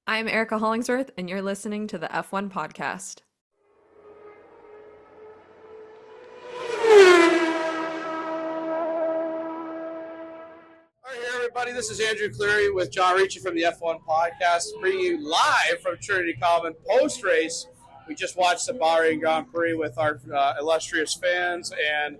I'm Erica Hollingsworth, and you're listening to the F1 Podcast. All right, everybody, this is Andrew Cleary with John Ricci from the F1 Podcast, bringing you live from Trinity Common post-race. We just watched the Bahrain Grand Prix with our illustrious fans, and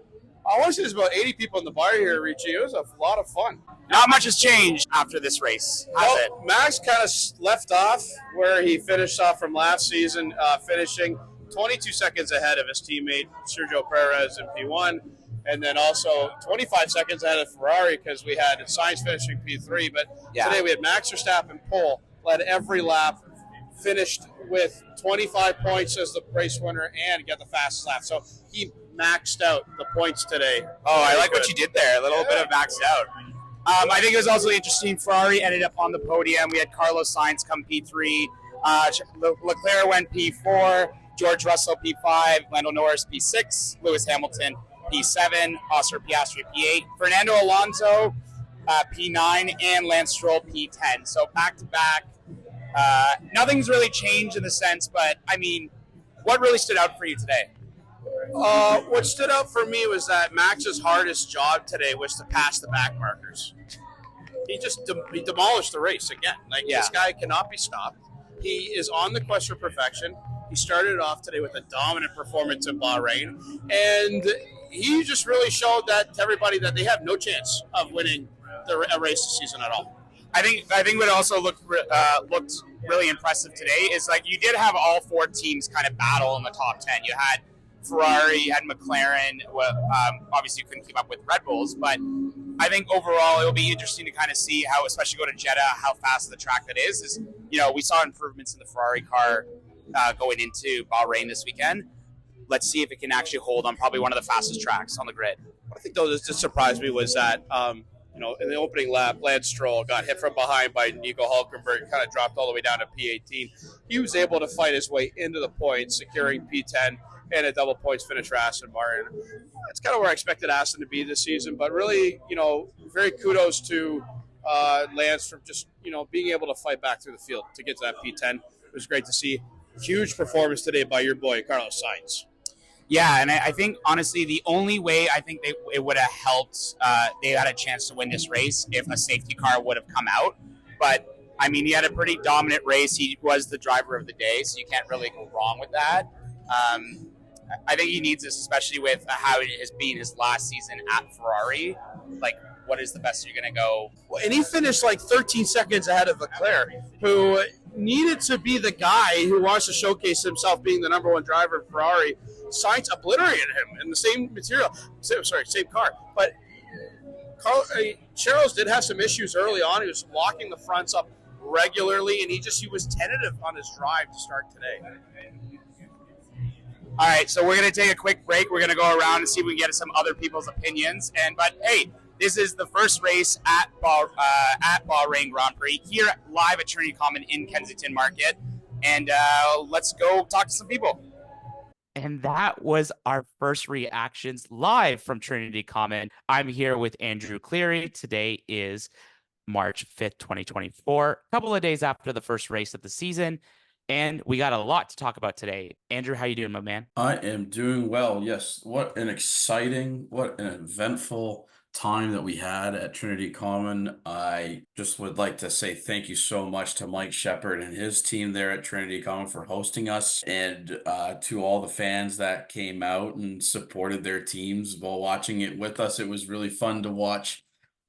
I want to say there's about 80 people in the bar here, Ricci. It was a lot of fun. Not much has changed after this race, has it? Max kind of left off where he finished off from last season, finishing 22 seconds ahead of his teammate Sergio Perez in P1, and then also 25 seconds ahead of Ferrari because we had Sainz finishing P3. But today we had Max Verstappen pole, led every lap, finished with 25 points as the race winner, and got the fastest lap. So he maxed out the points today. Oh, I like what you did there. A little bit of maxed out. I think it was also interesting. Ferrari ended up on the podium. We had Carlos Sainz come P3. Leclerc went P4. George Russell P5. Lando Norris P6. Lewis Hamilton P7. Oscar Piastri P8. Fernando Alonso P9. And Lance Stroll P10. So back-to-back. Nothing's really changed in the sense, but, I mean, what really stood out for you today? What stood out for me was that Max's hardest job today was to pass the back markers. He just he demolished the race again. This guy cannot be stopped. He is on the quest for perfection. He started off today with a dominant performance in Bahrain, and he just really showed that to everybody that they have no chance of winning a race this season at all. I think what also looked really impressive today is you did have all four teams kind of battle in the top 10. You had Ferrari, you had McLaren. Obviously, you couldn't keep up with Red Bulls, but I think overall it'll be interesting to kind of see how, especially go to Jeddah, how fast the track that is. We saw improvements in the Ferrari car going into Bahrain this weekend. Let's see if it can actually hold on probably one of the fastest tracks on the grid. What I think, though, that just surprised me was that, in the opening lap, Lance Stroll got hit from behind by Nico Hülkenberg, kind of dropped all the way down to P18. He was able to fight his way into the points, securing P10 and a double points finish for Aston Martin. That's kind of where I expected Aston to be this season, but really, very kudos to Lance for just, being able to fight back through the field to get to that P10. It was great to see. Huge performance today by your boy, Carlos Sainz. Yeah, and I think, honestly, the only way I think it would have helped, they had a chance to win this race if a safety car would have come out. But, I mean, he had a pretty dominant race. He was the driver of the day, so you can't really go wrong with that. I think he needs this, especially with how it has been his last season at Ferrari. What is the best you're going to go? And he finished 13 seconds ahead of Leclerc, who needed to be the guy who wants to showcase himself being the number one driver of Ferrari. Sainz obliterated him in the same same car. But Charles did have some issues early on. He was locking the fronts up regularly, and he was tentative on his drive to start today. All right, so we're going to take a quick break. We're going to go around and see if we can get some other people's opinions. But hey, this is the first race at Bahrain Grand Prix here live at Trinity Common in Kensington Market. And let's go talk to some people. And that was our first reactions live from Trinity Common. I'm here with Andrew Cleary. Today is March 5th, 2024, a couple of days after the first race of the season. And we got a lot to talk about today. Andrew, how you doing, my man? I am doing well. Yes. What an eventful time that we had at Trinity Common. I just would like to say thank you so much to Mike Shepard and his team there at Trinity Common for hosting us, and to all the fans that came out and supported their teams while watching it with us. It was really fun to watch.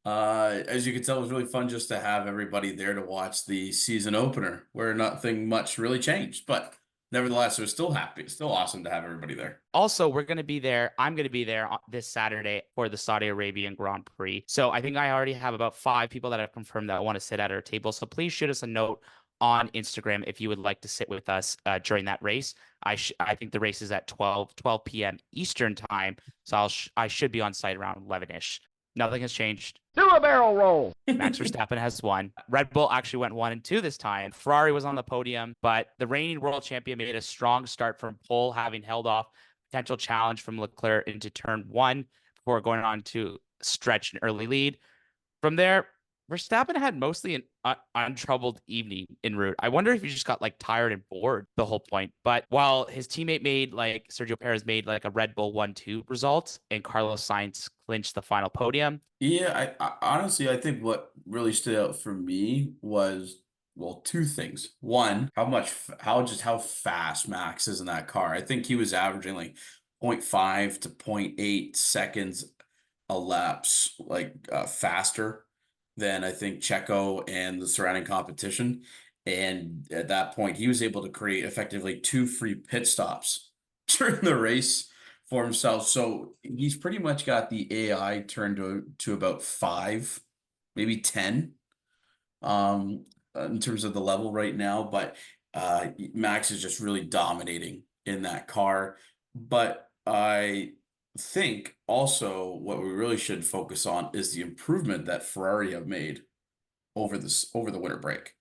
As you can tell, it was really fun just to have everybody there to watch the season opener, where nothing much really changed, but nevertheless, it was still awesome to have everybody there. Also, we're going to be there. I'm going to be there this Saturday for the Saudi Arabian Grand Prix. So I think I already have about 5 people that have confirmed that want to sit at our table. So please shoot us a note on Instagram if you would like to sit with us during that race. I think the race is at 12 p.m. Eastern time. So I should be on site around 11-ish. Nothing has changed. Do a barrel roll. Max Verstappen has won. Red Bull actually went 1 and 2 this time. Ferrari was on the podium, but the reigning world champion made a strong start from pole, having held off potential challenge from Leclerc into turn 1 before going on to stretch an early lead. From there, Verstappen had mostly an untroubled evening en route. I wonder if he just got like tired and bored the whole point. But while his teammate made like Sergio Perez made like a Red Bull 1-2 result and Carlos Sainz clinched the final podium. Yeah, I honestly, I think what really stood out for me was, well, two things. One, how fast Max is in that car. I think he was averaging like 0.5 to 0.8 seconds a lapse, like faster than I think Checo and the surrounding competition. And at that point, he was able to create effectively two free pit stops during the race for himself. So he's pretty much got the AI turned to about 5, maybe 10, in terms of the level right now. But Max is just really dominating in that car. But I think also what we really should focus on is the improvement that Ferrari have made over the winter break.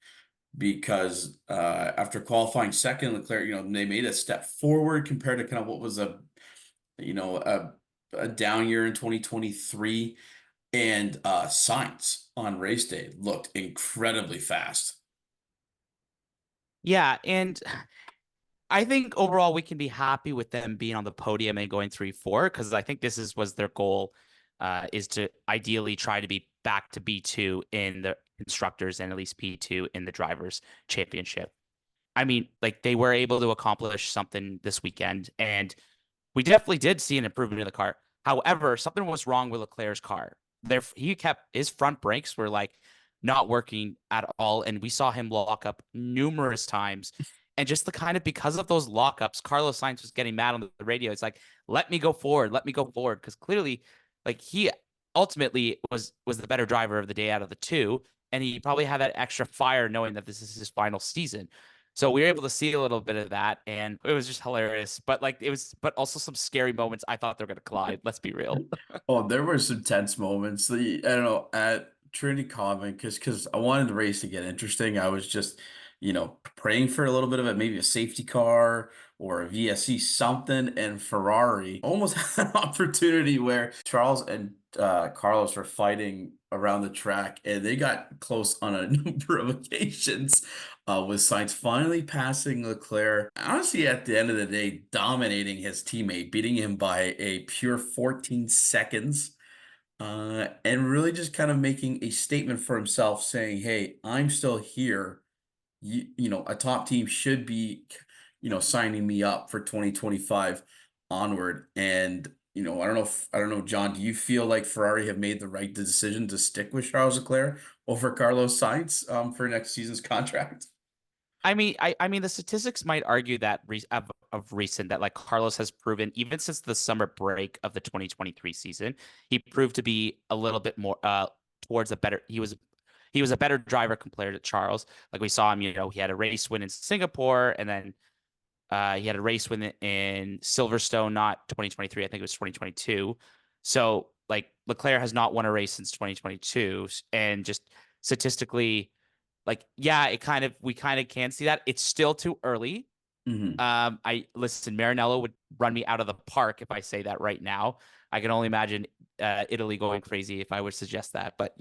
Because after qualifying second, Leclerc, they made a step forward compared to kind of what was a down year in 2023. And Sainz on race day looked incredibly fast. Yeah, and I think overall we can be happy with them being on the podium and going 3-4 because I think was their goal, is to ideally try to be back to B2 in the constructors and at least P2 in the drivers' championship. I mean, like they were able to accomplish something this weekend, and we definitely did see an improvement in the car. However, something was wrong with Leclerc's car. He kept his front brakes were like not working at all, and we saw him lock up numerous times. And just the kind of because of those lockups, Carlos Sainz was getting mad on the radio. It's like, let me go forward, because clearly, like he ultimately was the better driver of the day out of the two, and he probably had that extra fire knowing that this is his final season. So we were able to see a little bit of that, and it was just hilarious. But but also some scary moments. I thought they were going to collide. Let's be real. Oh, there were some tense moments. I don't know, at Trinity Common, because I wanted the race to get interesting. I was just, praying for a little bit of it, maybe a safety car or a VSC something. And Ferrari almost had an opportunity where Charles and Carlos were fighting around the track, and they got close on a number of occasions. With Sainz finally passing Leclerc, honestly, at the end of the day, dominating his teammate, beating him by a pure 14 seconds, and really just kind of making a statement for himself, saying, "Hey, I'm still here. A top team should be, signing me up for 2025 onward." And I don't know, John, do you feel like Ferrari have made the right decision to stick with Charles Leclerc over Carlos Sainz for next season's contract? I mean, the statistics might argue that of recent that like Carlos has proven even since the summer break of the 2023 season, he proved to be a little bit more towards a better. He was a better driver compared to Charles. Like we saw him, he had a race win in Singapore, and then he had a race win in Silverstone, not 2023. I think it was 2022. So like Leclerc has not won a race since 2022, and just statistically, like yeah, we kind of can see that. It's still too early. Hmm. I listen, Maranello would run me out of the park if I say that right now. I can only imagine Italy going crazy if I would suggest that. But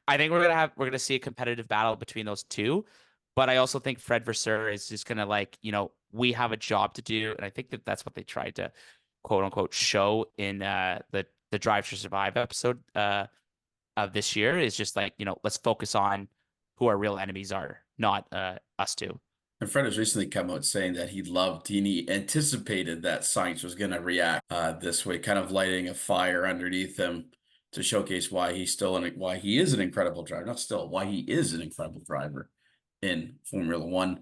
I think we're gonna see a competitive battle between those two. But I also think Fred Vasseur is just gonna we have a job to do, and I think that's what they tried to quote unquote show in the Drive to Survive episode of this year is just like let's focus on who our real enemies are, not us two. And Fred has recently come out saying that he anticipated that Sainz was going to react this way, kind of lighting a fire underneath him to showcase why why he is an incredible driver. Not still, why he is an incredible driver in Formula One.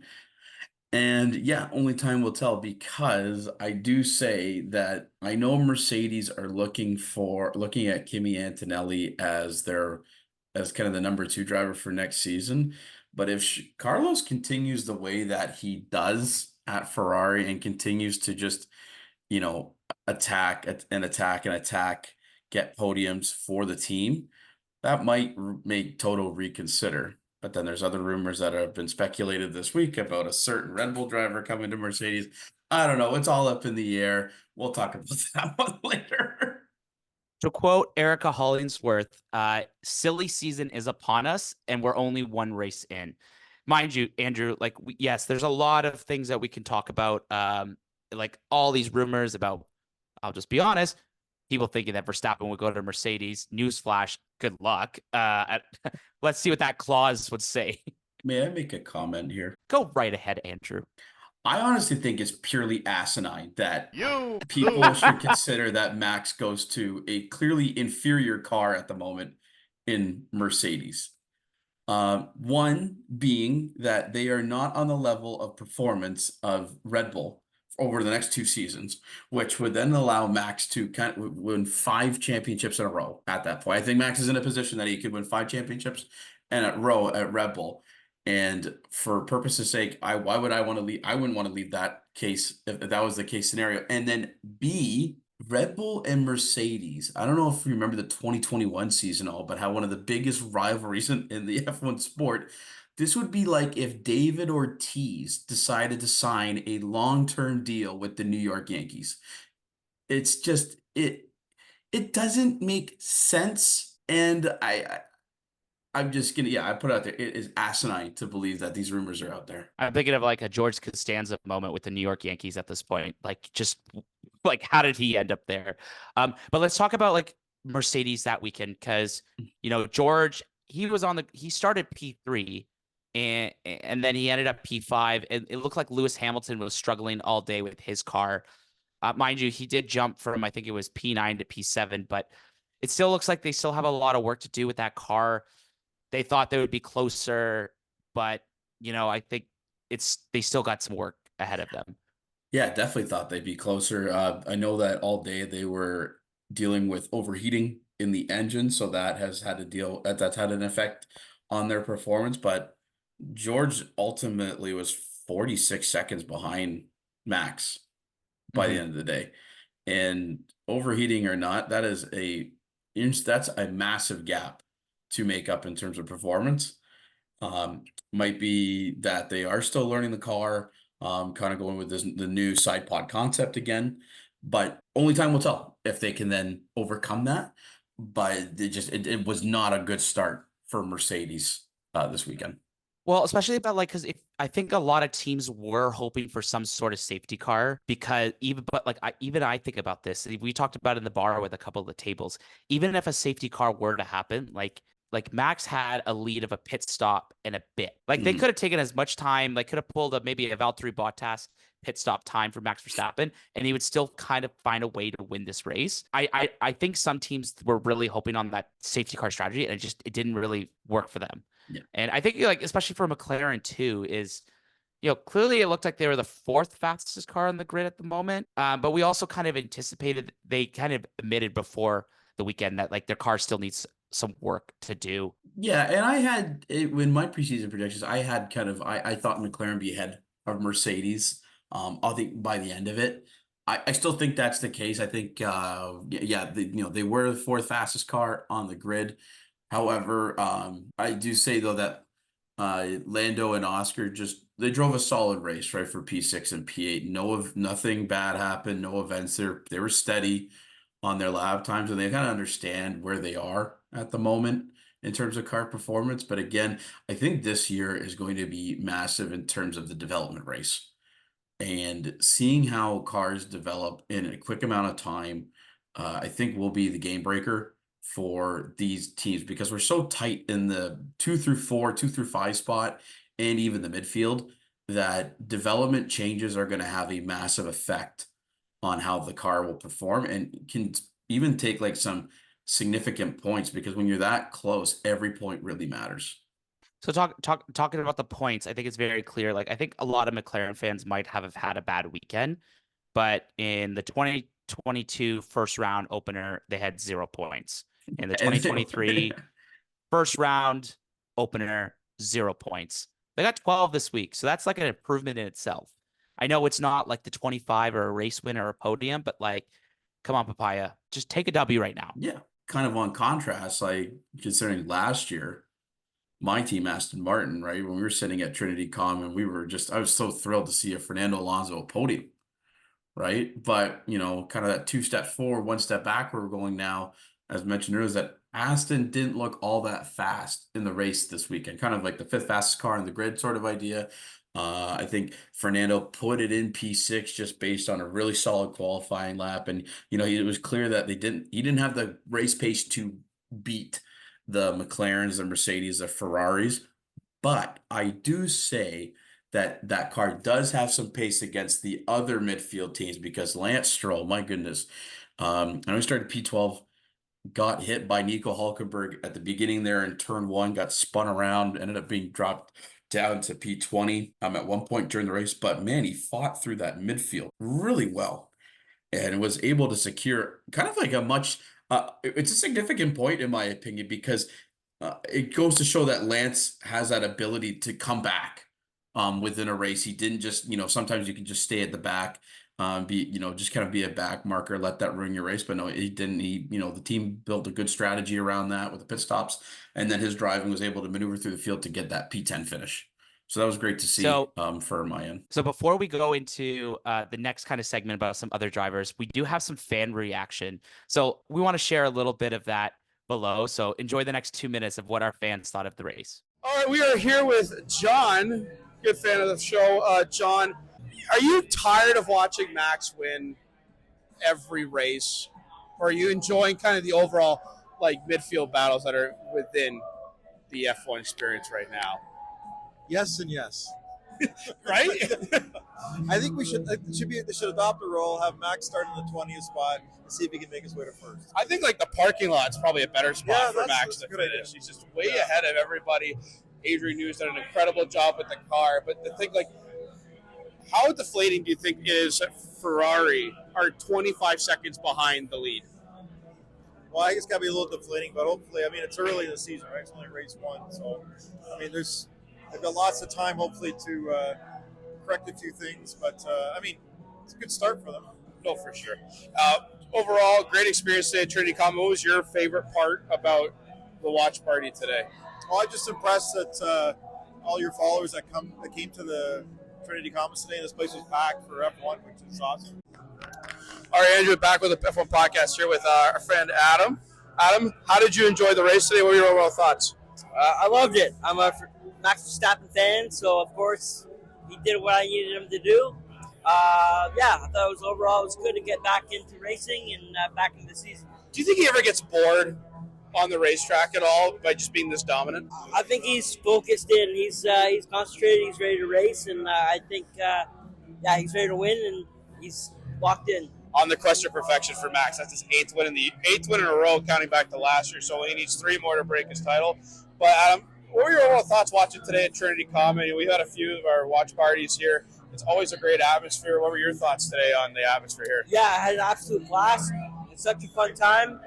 And yeah, only time will tell, because I do say that I know Mercedes are looking at Kimi Antonelli as kind of the number 2 driver for next season. But if Carlos continues the way that he does at Ferrari and continues to just, attack and attack and attack, get podiums for the team, that might make Toto reconsider. But then there's other rumors that have been speculated this week about a certain Red Bull driver coming to Mercedes. I don't know. It's all up in the air. We'll talk about that one later. To quote Erica Hollingsworth, silly season is upon us, and we're only one race in. Mind you, Andrew, like, yes, there's a lot of things that we can talk about, like all these rumors about, I'll just be honest, people thinking that Verstappen would go to Mercedes. Newsflash, good luck. Let's see what that clause would say. May I make a comment here? Go right ahead, Andrew. I honestly think it's purely asinine that people should consider that Max goes to a clearly inferior car at the moment in Mercedes. One being that they are not on the level of performance of Red Bull over the next 2 seasons, which would then allow Max to kind of win 5 championships in a row at that point. I think Max is in a position that he could win 5 championships in a row at Red Bull. And for purpose's sake, why would I want to leave? I wouldn't want to leave that case if that was the case scenario. And then B, Red Bull and Mercedes. I don't know if you remember the 2021 season all, but how one of the biggest rivalries in the F1 sport. This would be like if David Ortiz decided to sign a long-term deal with the New York Yankees. It's just it doesn't make sense. And I'm just gonna, I put it out there. It is asinine to believe that these rumors are out there. I'm thinking of like a George Costanza moment with the New York Yankees at this point. Like, just like, how did he end up there? But let's talk about like Mercedes that weekend, because George, he started P3 and then he ended up P5, and it looked like Lewis Hamilton was struggling all day with his car. Mind you, he did jump from, I think it was P9 to P7, but it still looks like they still have a lot of work to do with that car. They thought they would be closer, but I think they still got some work ahead of them. Yeah, definitely thought they'd be closer. I know that all day they were dealing with overheating in the engine, so that's had an effect on their performance. But George ultimately was 46 seconds behind Max by the end of the day. And overheating or not, that's a massive gap to make up in terms of performance. Might be that they are still learning the car, kind of going with the new side pod concept again, but only time will tell if they can then overcome that. But it was not a good start for Mercedes this weekend. Well, especially about because I think a lot of teams were hoping for some sort of safety car, because I think about this. We talked about it in the bar with a couple of the tables. Even if a safety car were to happen, like Max had a lead of a pit stop and a bit. Like, they could have taken as much time. They could have pulled maybe a Valtteri Bottas pit stop time for Max Verstappen, and he would still kind of find a way to win this race. I think some teams were really hoping on that safety car strategy, and it didn't really work for them. Yeah. And I think, especially for McLaren too, is clearly it looked like they were the 4th fastest car on the grid at the moment. But we also kind of anticipated, they kind of admitted before the weekend that like their car still needs some work to do. Yeah, and I had in my preseason projections, I had I thought McLaren be ahead of Mercedes. I think by the end of it, I still think that's the case. I think they were the 4th fastest car on the grid. However, I do say though that Lando and Oscar they drove a solid race, right, for P6 and P8. Nothing bad happened, no events. They were steady on their lap times, and they kind of understand where they are at the moment in terms of car performance. But again, I think this year is going to be massive in terms of the development race, and seeing how cars develop in a quick amount of time, I think will be the game breaker for these teams, because we're so tight in the 2 through 4, 2 through 5 spot, and even the midfield, that development changes are going to have a massive effect on how the car will perform, and can even take like some significant points, because when you're that close, every point really matters. So talking about the points, I think it's very clear. Like, I think a lot of McLaren fans might have had a bad weekend, but in the 2022 first round opener, they had 0 points. In the 2023 first round opener, 0 points. They got 12 this week, so that's like an improvement in itself. I know it's not like the 25 or a race win or a podium, but like, come on, Papaya, just take a W right now. Yeah, kind of on contrast, like considering last year, my team, Aston Martin, right, when we were sitting at Trinity Common, I was so thrilled to see a Fernando Alonso podium, right? But, kind of that 2 step forward, 1 step back, where we're going now. as mentioned earlier, is that Aston didn't look all that fast in the race this weekend. Kind of like the fifth fastest car in the grid sort of idea. I think Fernando put it in P6 just based on a really solid qualifying lap, and it was clear that he didn't have the race pace to beat the McLarens, the Mercedes, the Ferraris. But I do say that that car does have some pace against the other midfield teams, because Lance Stroll, my goodness, I know he started P12, got hit by Nico Hulkenberg at the beginning there in turn one, got spun around, ended up being dropped down to P20 at one point during the race. But man, he fought through that midfield really well and was able to secure kind of like it's a significant point in my opinion, because it goes to show that Lance has that ability to come back within a race. He didn't just, sometimes you can just stay at the back, just kind of be a back marker, let that ruin your race. But no, he didn't. The team built a good strategy around that with the pit stops, and then his driving was able to maneuver through the field to get that P10 finish. So that was great to see for my end. So before we go into the next kind of segment about some other drivers, we do have some fan reaction. So we want to share a little bit of that below. So enjoy the next 2 minutes of what our fans thought of the race. All right, we are here with John, good fan of the show. John, are you tired of watching Max win every race? Or are you enjoying kind of the overall midfield battles that are within the F1 experience right now? Yes and yes. Right? I think they should adopt a role, have Max start in the 20th spot, and see if he can make his way to first. I think the parking lot's probably a better spot for Max to finish. Idea. He's just way ahead of everybody. Adrian New's done an incredible job with the car, but the thing how deflating do you think it is that Ferrari are 25 seconds behind the lead? Well, I guess it's got to be a little deflating, but hopefully, it's early in the season, right? It's only race one, so they've got lots of time, hopefully, to correct a few things. But it's a good start for them. No, for sure. Overall, great experience today at Trinity Common. What was your favorite part about the watch party today? Well, I'm just impressed that all your followers that came to the Trinity Common today. This place was packed for F1, which is awesome. All right, Andrew, back with the F1 podcast here with our friend Adam. Adam, how did you enjoy the race today? What were your overall thoughts? I loved it. I'm a Max Verstappen fan, so of course he did what I needed him to do. I thought it was good to get back into racing and back into the season. Do you think he ever gets bored on the racetrack at all by just being this dominant? I think he's focused in. He's concentrated. He's ready to race, and I think he's ready to win, and he's locked in. On the quest of perfection for Max, that's his eighth win in a row, counting back to last year. So he needs 3 more to break his title. But Adam, what were your overall thoughts watching today at Trinity Common? We've had a few of our watch parties here. It's always a great atmosphere. What were your thoughts today on the atmosphere here? Yeah, I had an absolute blast. It's such a fun time.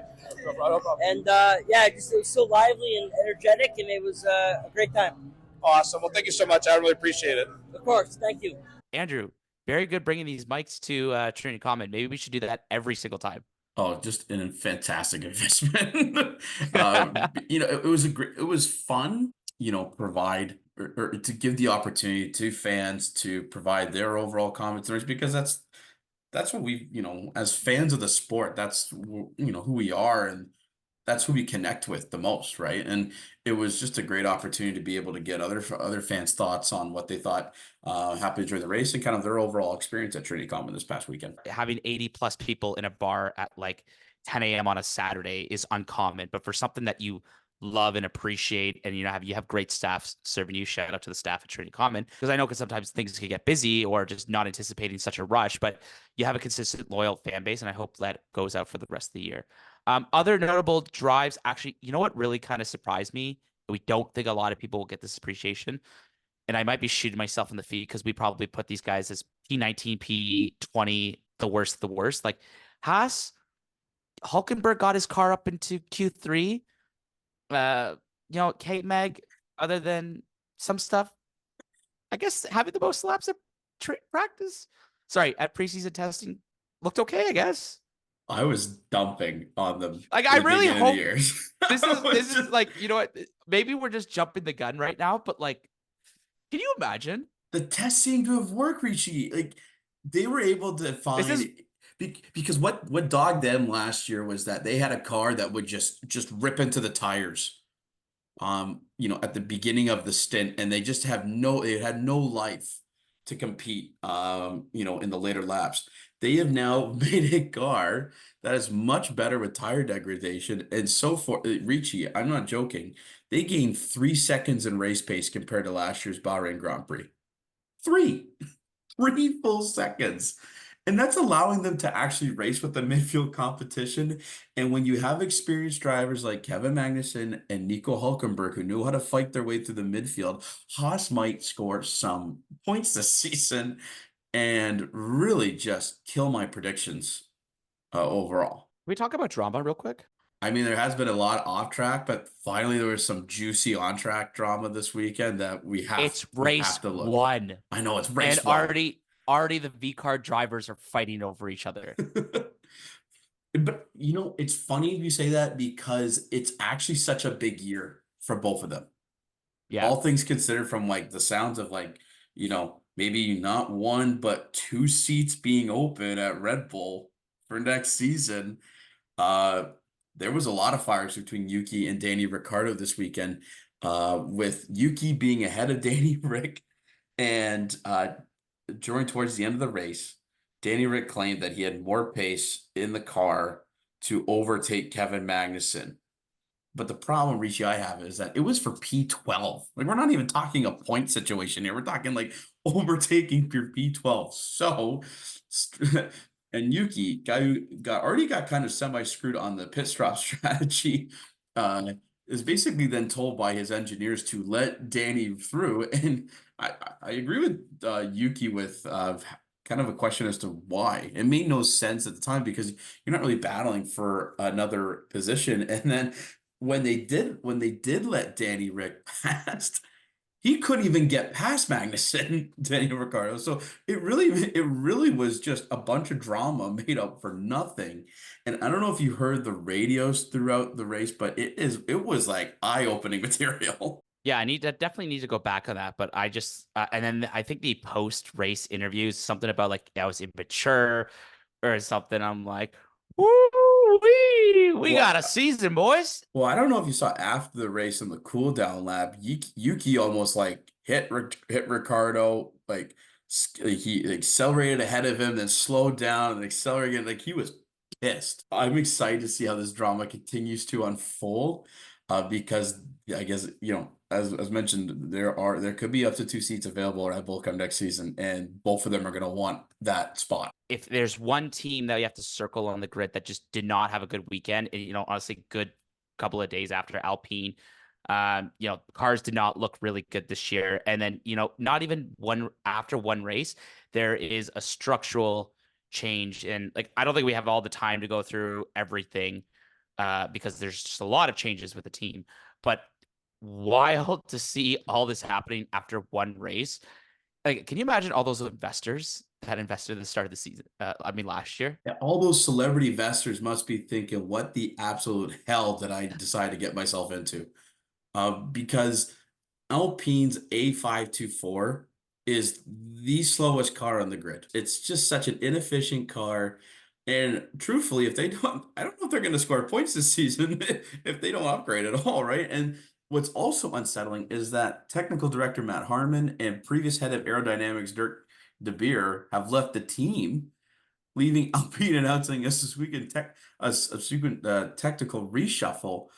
No problem. And it was so lively and energetic, and it was a great time. Awesome. Well, thank you so much. I really appreciate it. Of course. Thank you. Andrew, very good bringing these mics to Trinity Common. Maybe we should do that every single time. Oh, just a fantastic investment. It was fun, provide or to give the opportunity to fans to provide their overall commentaries, because that's what we, as fans of the sport, that's, who we are, and that's who we connect with the most, right? And it was just a great opportunity to be able to get other fans' thoughts on what they thought happened during the race and kind of their overall experience at Trinity Common this past weekend. Having 80 plus people in a bar at 10 a.m. on a Saturday is uncommon, but for something that you love and appreciate, and you have great staff serving you. Shout out to the staff at Trinity Common, because I know sometimes things can get busy or just not anticipating such a rush, but you have a consistent, loyal fan base, and I hope that goes out for the rest of the year. Other notable drives, actually, you know what really kind of surprised me? We don't think a lot of people will get this appreciation, and I might be shooting myself in the feet because we probably put these guys as P19, P20, the worst of the worst. Like Haas, Hulkenberg got his car up into Q3. K-Mag, other than some stuff, I guess having the most laps at practice, at preseason testing, looked okay, I guess. I was dumping on them. I really hope this is what, maybe we're just jumping the gun right now, but can you imagine? The test seemed to have worked, Ricci. They were able to find Because what dogged them last year was that they had a car that would just rip into the tires, at the beginning of the stint, and they just it had no life to compete, in the later laps. They have now made a car that is much better with tire degradation, and so for Ricci, I'm not joking, they gained 3 seconds in race pace compared to last year's Bahrain Grand Prix. Three. 3 full seconds. And that's allowing them to actually race with the midfield competition. And when you have experienced drivers like Kevin Magnussen and Nico Hulkenberg who know how to fight their way through the midfield, Haas might score some points this season and really just kill my predictions overall. Can we talk about drama real quick? I mean, there has been a lot off track, but finally there was some juicy on track drama this weekend that we have to look. One. I know it's race and one. Already the V-car drivers are fighting over each other. But it's funny you say that because it's actually such a big year for both of them. Yeah. All things considered, from like the sounds of maybe not one but two seats being open at Red Bull for next season. There was a lot of fires between Yuki and Danny Ricciardo this weekend, with Yuki being ahead of Danny Rick, and towards the end of the race, Danny Rick claimed that he had more pace in the car to overtake Kevin Magnussen. But the problem, Ricci, I have is that it was for P12. Like, we're not even talking a point situation here. We're talking like overtaking for P12. So, and Yuki, guy who already got kind of semi-screwed on the pit stop strategy, is basically then told by his engineers to let Danny through. And I agree with Yuki with kind of a question as to why. It made no sense at the time because you're not really battling for another position. And then when they did let Danny Rick past, he couldn't even get past Magnussen, Daniel Ricciardo. So it really was just a bunch of drama made up for nothing. And I don't know if you heard the radios throughout the race, but it was like eye-opening material. Yeah, I definitely need to go back on that. But I just and then I think the post-race interviews, something about like I was immature or something. I'm like, woo, we got a season, boys. Well, I don't know if you saw after the race in the cool down lap, Yuki almost like hit Ricardo, like he accelerated ahead of him, then slowed down and accelerated. Like, he was pissed. I'm excited to see how this drama continues to unfold, because I guess, as mentioned, there could be up to 2 seats available at Red Bull come next season, and both of them are going to want that spot. If there's one team that you have to circle on the grid that just did not have a good weekend, honestly, good couple of days after Alpine, cars did not look really good this year. And then, not even after one race, there is a structural change. And like, I don't think we have all the time to go through everything, because there's just a lot of changes with the team, but wild to see all this happening after one race. Like, can you imagine all those investors that invested at the start of the season? Last year. Yeah, all those celebrity investors must be thinking, what the absolute hell did I decide to get myself into? Because Alpine's A524 is the slowest car on the grid. It's just such an inefficient car. And truthfully, I don't know if they're going to score points this season if they don't upgrade at all, right? And what's also unsettling is that technical director Matt Harmon and previous head of aerodynamics Dirk De Beer have left the team, leaving Alpine announcing a subsequent technical reshuffle.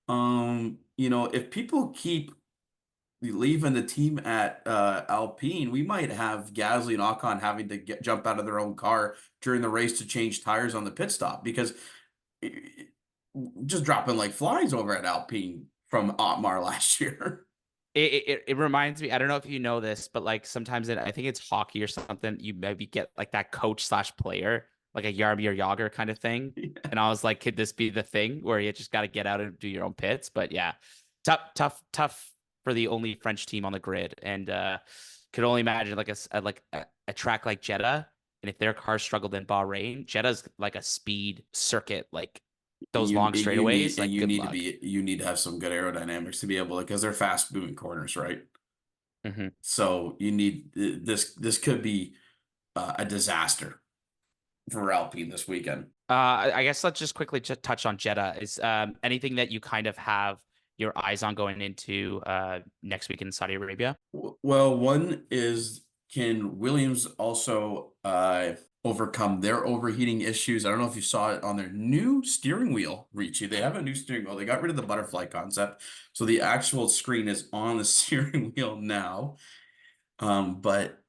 If people keep leaving the team at Alpine, we might have Gasly and Ocon having to jump out of their own car during the race to change tires on the pit stop, because just dropping like flies over at Alpine from Otmar last year. It reminds me, I don't know if you know this, but like sometimes I think it's hockey or something, you maybe get like that coach / player, like a Jaromir Jagr kind of thing. Yeah. And I was like, could this be the thing where you just got to get out and do your own pits? But yeah, tough for the only French team on the grid. And could only imagine like a track like Jeddah. And if their cars struggled in Bahrain, Jeddah's like a speed circuit, like those long straightaways. You need to have some good aerodynamics to be able to, because they're fast moving corners, right? Mm-hmm. So you need this could be a disaster for Alpine this weekend. I guess let's just quickly touch on Jeddah. Is anything that you kind of have your eyes on going into next week in Saudi Arabia? Well, one is, can Williams also overcome their overheating issues? I don't know if you saw it on their new steering wheel, Ricci. They have a new steering wheel. They got rid of the butterfly concept. So the actual screen is on the steering wheel now. But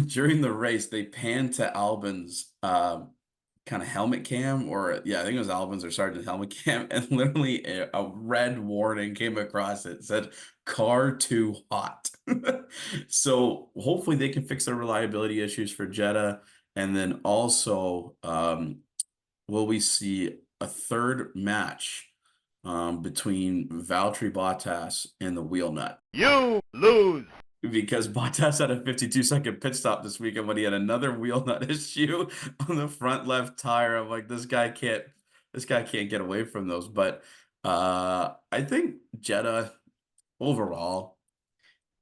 during the race, they panned to Albon's kind of helmet cam, or yeah, I think it was Albon's or Sergeant helmet cam, and literally a red warning came across it. It said car too hot. So hopefully they can fix their reliability issues for Jeddah. And then also, will we see a third match between Valtteri Bottas and the wheel nut? You lose. Because Bottas had a 52-second pit stop this weekend when he had another wheel nut issue on the front left tire. I'm like, this guy can't get away from those. But I think Jeddah overall,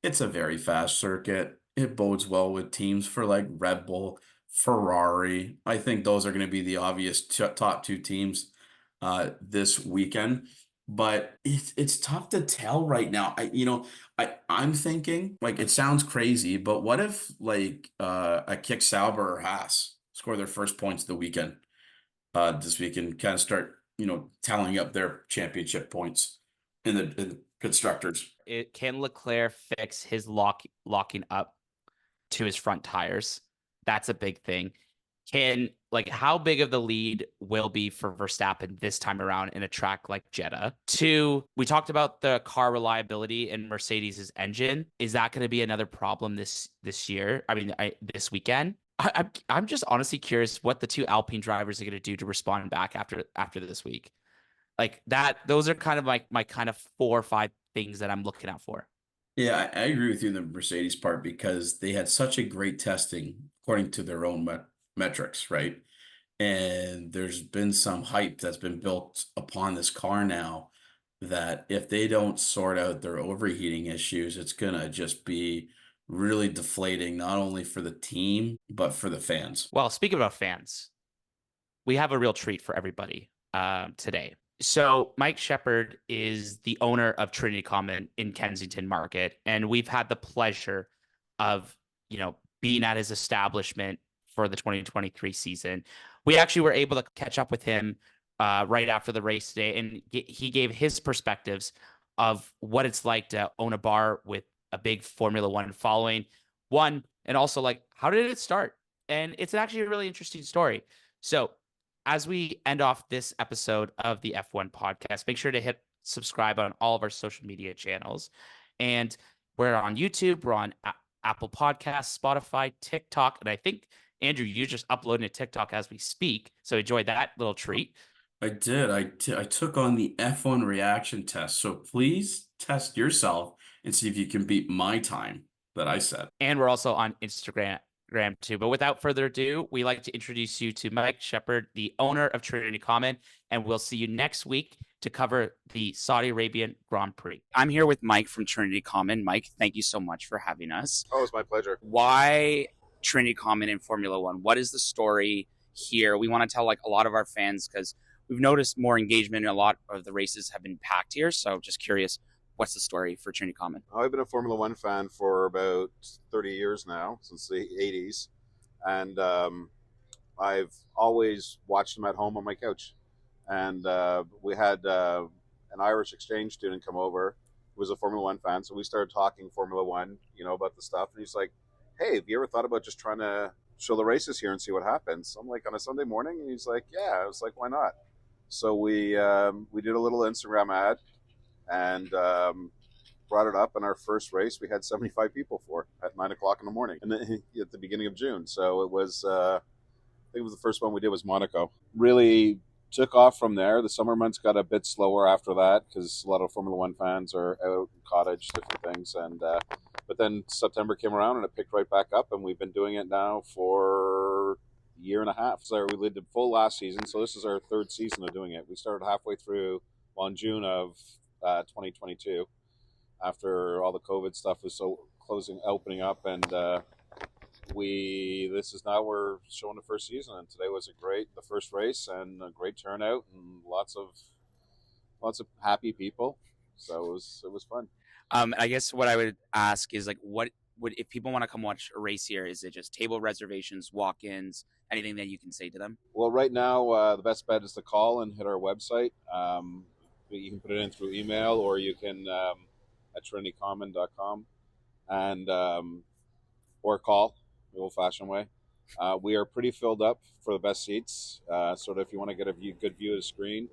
it's a very fast circuit. It bodes well with teams for like Red Bull, Ferrari. I think those are going to be the obvious top two teams this weekend. But it's tough to tell right now. I'm thinking, like, it sounds crazy, but what if like a Kick Sauber or Haas score their first points of the weekend this weekend, kind of start tallying up their championship points in the constructors. Can Leclerc fix his locking up to his front tires? That's a big thing. How big of the lead will be for Verstappen this time around in a track like Jeddah? Two, we talked about the car reliability in Mercedes' engine. Is that going to be another problem this year? This weekend? I'm just honestly curious what the two Alpine drivers are going to do to respond back after this week. Like that, those are kind of my kind of 4 or 5 things that I'm looking out for. Yeah, I agree with you in the Mercedes part because they had such a great testing according to their own metrics, right? And there's been some hype that's been built upon this car now that if they don't sort out their overheating issues, it's gonna just be really deflating, not only for the team, but for the fans. Well, speaking about fans, we have a real treat for everybody today. So Mike Shepherd is the owner of Trinity Common in Kensington Market, and we've had the pleasure of, being at his establishment for the 2023 season. We actually were able to catch up with him right after the race today, and he gave his perspectives of what it's like to own a bar with a big Formula One following. And also how did it start? And it's actually a really interesting story. So as we end off this episode of the F1 podcast, make sure to hit subscribe on all of our social media channels. And we're on YouTube, we're on Apple Podcasts, Spotify, TikTok, and I think, Andrew, you just uploading a TikTok as we speak. So enjoy that little treat. I did. I took on the F1 reaction test. So please test yourself and see if you can beat my time that I set. And we're also on Instagram too. But without further ado, we like to introduce you to Mike Shepherd, the owner of Trinity Common, and we'll see you next week to cover the Saudi Arabian Grand Prix. I'm here with Mike from Trinity Common. Mike, thank you so much for having us. Oh, it's my pleasure. Why Trinity Common in Formula One? What is the story here? We want to tell a lot of our fans because we've noticed more engagement and a lot of the races have been packed here. So just curious, what's the story for Trinity Common? I've been a Formula One fan for about 30 years now, since the 80s. And I've always watched them at home on my couch. And we had an Irish exchange student come over who was a Formula One fan. So we started talking Formula One, about the stuff. And he's like, hey, have you ever thought about just trying to show the races here and see what happens? I'm like, on a Sunday morning? And he's like, yeah. I was like, why not? So we did a little Instagram ad and brought it up. In our first race, we had 75 people at 9 o'clock in the morning, and then at the beginning of June. So it was, I think it was the first one we did was Monaco. Really took off from there. The summer months got a bit slower after that because a lot of Formula One fans are out in cottage, different things. And but then September came around and it picked right back up, and we've been doing it now for a year and a half. So we did full last season, so this is our third season of doing it. We started halfway through in June of 2022 after all the COVID stuff was opening up, and this is now we're showing the first season, and today was the first race, and a great turnout, and lots of happy people. So it was fun. I guess what I would ask is like, what would, if people want to come watch a race here, is it just table reservations, walk-ins, anything that you can say to them? Well, right now the best bet is to call and hit our website. You can put it in through email, or you can at trinitycommon.com, and or call the old-fashioned way. We are pretty filled up for the best seats. Sort of if you want to get a good view of the screen.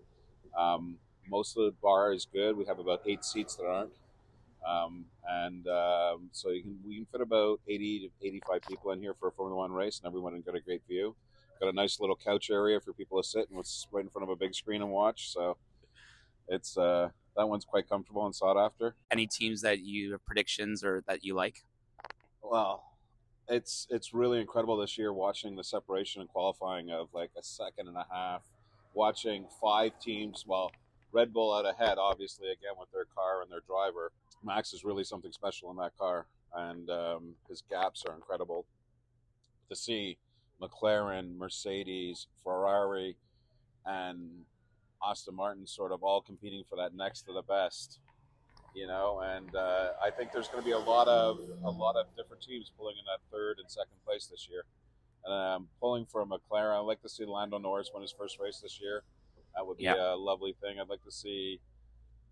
Most of the bar is good. We have about 8 seats that aren't. So we can fit about 80 to 85 people in here for a Formula One race, and everyone can get a great view. Got a nice little couch area for people to sit and it's right in front of a big screen and watch. So it's that one's quite comfortable and sought after. Any teams that you have predictions or that you like? Well, it's really incredible this year watching the separation and qualifying of like a second and a half, watching 5 teams. Well, Red Bull out ahead, obviously, again with their car and their driver. Max is really something special in that car, and his gaps are incredible. To see McLaren, Mercedes, Ferrari, and Aston Martin sort of all competing for that next to the best, you know, and I think there's going to be a lot of different teams pulling in that third and second place this year. And pulling for McLaren, I'd like to see Lando Norris win his first race this year. That would be a lovely thing. I'd like to see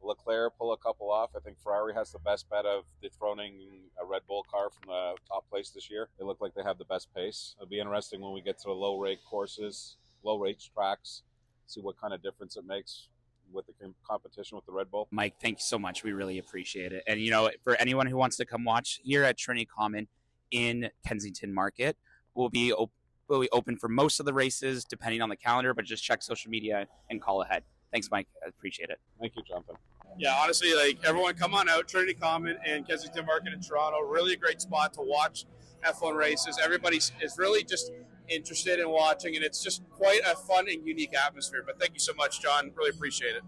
Leclerc pull a couple off. I think Ferrari has the best bet of dethroning a Red Bull car from the top place this year. They look like they have the best pace. It'll be interesting when we get to the low rate courses, low rate tracks, see what kind of difference it makes with the competition with the Red Bull. Mike, thank you so much. We really appreciate it. And, you know, for anyone who wants to come watch here at Trinity Common in Kensington Market, we'll be open for most of the races, depending on the calendar, but just check social media and call ahead. Thanks, Mike. I appreciate it. Thank you, Jonathan. Yeah, honestly, like everyone come on out, Trinity Common and Kensington Market in Toronto. Really a great spot to watch F1 races. Everybody is really just interested in watching, and it's just quite a fun and unique atmosphere. But thank you so much, John. Really appreciate it.